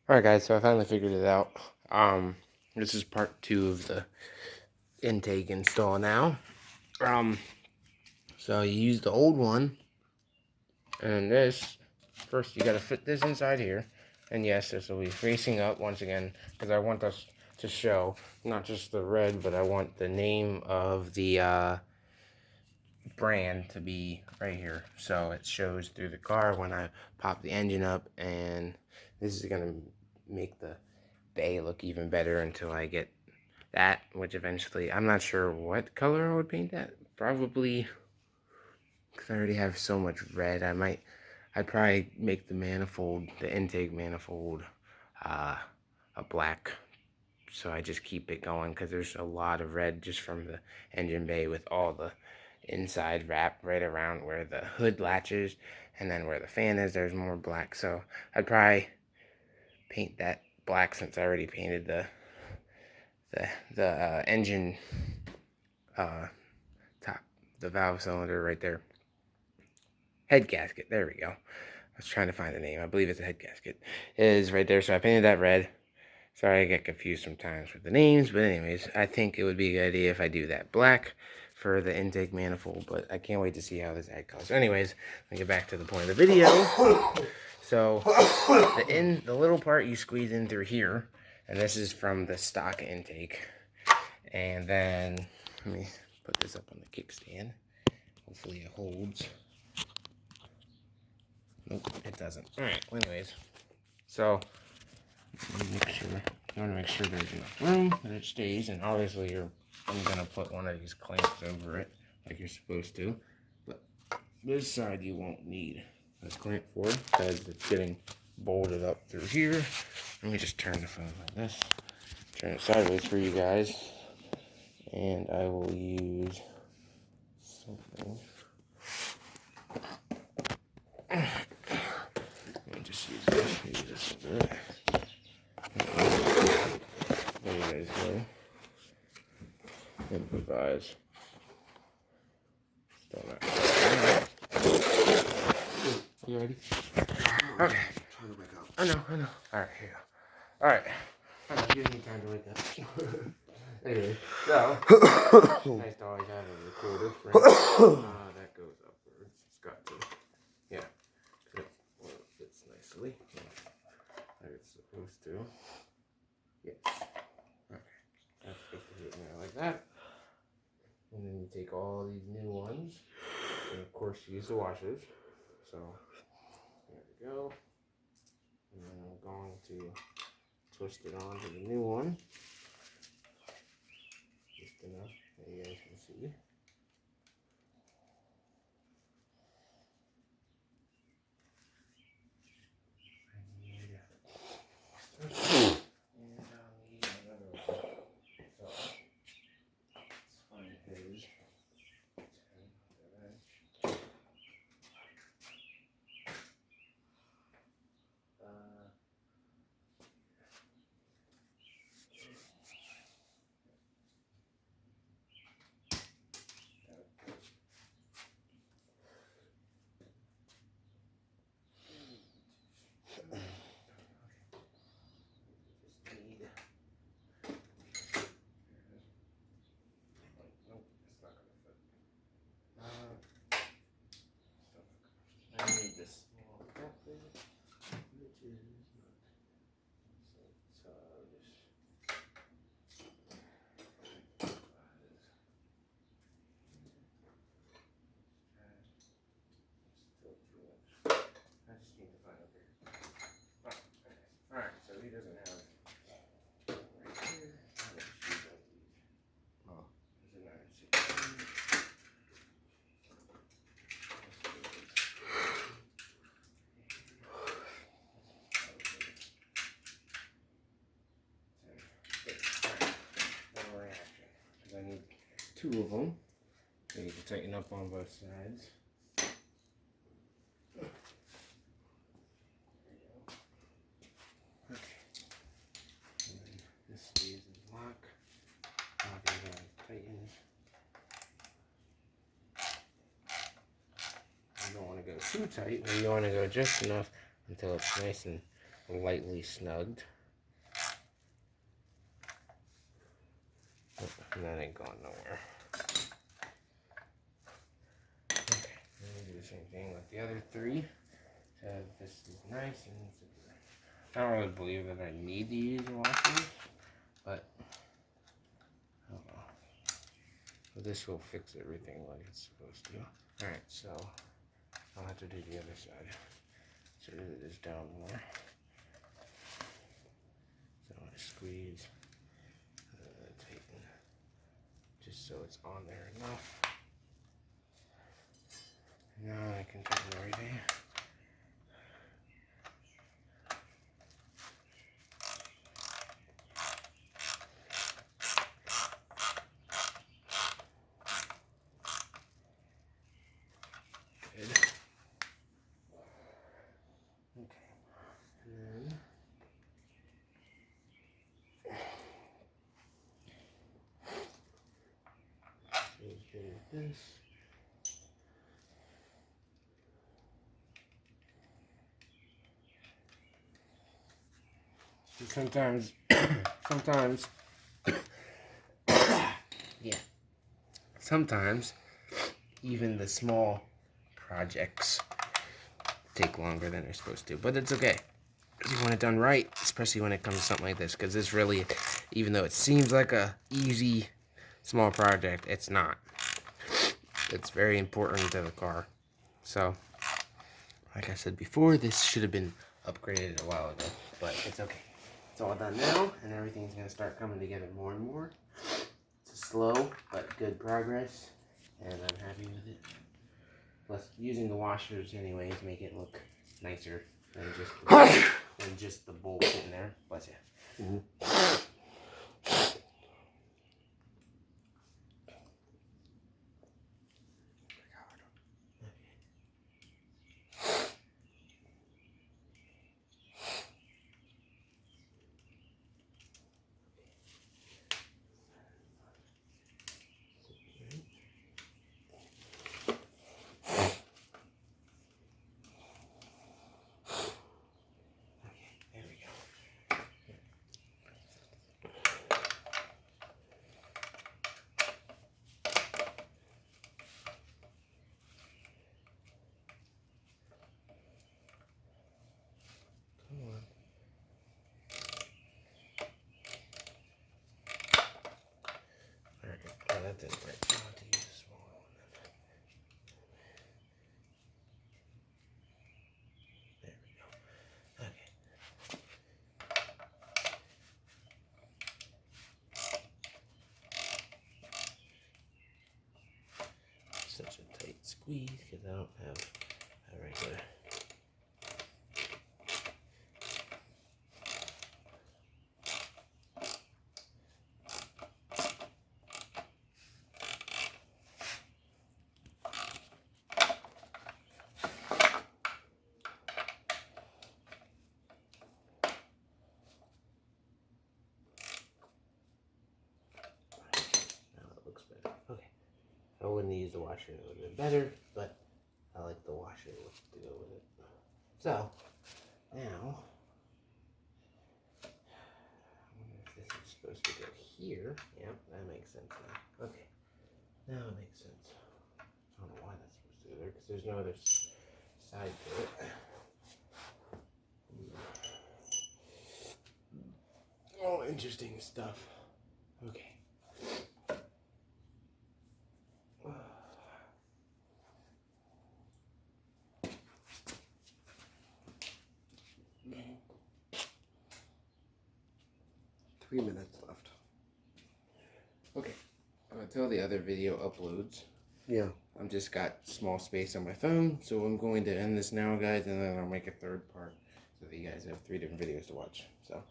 Alright guys, so I finally figured it out. This is part 2 of the intake install now. So you use the old one, and this, first you gotta fit this inside here. And yes, this will be facing up once again, because I want us to show, not just the red, but I want the name of the brand to be right here. So it shows through the car when I pop the engine up, and this is gonna make the bay look even better until I get that, which eventually, I'm not sure what color I would paint that. Probably, because I already have so much red, I'd probably make the manifold, the intake manifold, a black. So I just keep it going, because there's a lot of red just from the engine bay with all the inside wrap right around where the hood latches, and then where the fan is, there's more black. So I'd probably paint that black, since I already painted the engine top, the valve cylinder right there. Head gasket, there we go. I was trying to find the name. I believe it's a head gasket. It is right there, so I painted that red. Sorry, I get confused sometimes with the names, but anyways, I think it would be a good idea if I do that black for the intake manifold, but I can't wait to see how this ad colors. So anyways, let me get back to the point of the video. So, the little part you squeeze in through here, and this is from the stock intake. And then, let me put this up on the kickstand. Hopefully it holds. Nope, it doesn't. Alright, well anyways. So, you want to make sure there's enough room that it stays, and obviously I'm going to put one of these clamps over it, like you're supposed to. But this side you won't need a clamp for, because it's getting bolted up through here. Let me just turn the phone like this. Turn it sideways for you guys. And I will use something. Let me just use this. Use this to do it. There you guys go. Improvise. Still not. You ready? Okay. I know. Alright, here you go. Alright. You need time to wake up. Anyway, so nice to always have a recorder, right? That goes upwards. It's got to. Yeah. Well, it fits nicely. Like it's supposed to. Yes. Okay. That's supposed to fit in there like that. And then you take all these new ones. And of course use the washers. So there we go. And then I'm going to twist it onto the new one. Just enough that you guys can see. I need 2 of them. So you can tighten up on both sides. Okay. And then this stays in lock. I'll get it tightened. You don't want to go too tight, but you want to go just enough until it's nice and lightly snugged. And that ain't going nowhere. Okay, I'm gonna do the same thing with the other three. So this is nice and secure. I don't really believe that I need to use washers, but I don't know. But this will fix everything like it's supposed to. Alright, so I'll have to do the other side. So it is down more. So I squeeze, tighten, just so it's on there enough. Now I can tighten everything. Good. Okay. And then this. And sometimes, yeah. Sometimes, even the small projects take longer than they're supposed to, but it's okay. You want it done right, especially when it comes to something like this, because this really, even though it seems like a easy, small project, it's not. It's very important to the car. So, like I said before, this should have been upgraded a while ago, but it's okay. It's all done now, and everything's going to start coming together more and more. It's a slow, but good progress, and I'm happy with it. Plus, using the washers anyways make it look nicer than just the bolt sitting there. Bless you. Oh, that didn't work. I'll have to use a smaller one then. There we go. Okay. Such a tight squeeze because I don't have a regular. Okay, I wouldn't use the washer, it would have been better, but I like the washer to go with it. So, now, I wonder if this is supposed to go here. Yep, that makes sense now. Okay, now it makes sense. I don't know why that's supposed to go there, because there's no other side to it. Oh, interesting stuff. Okay. Three minutes left. Okay. Until the other video uploads. Yeah. I've just got small space on my phone, so I'm going to end this now, guys, and then I'll make a third part so that you guys have 3 different videos to watch. So.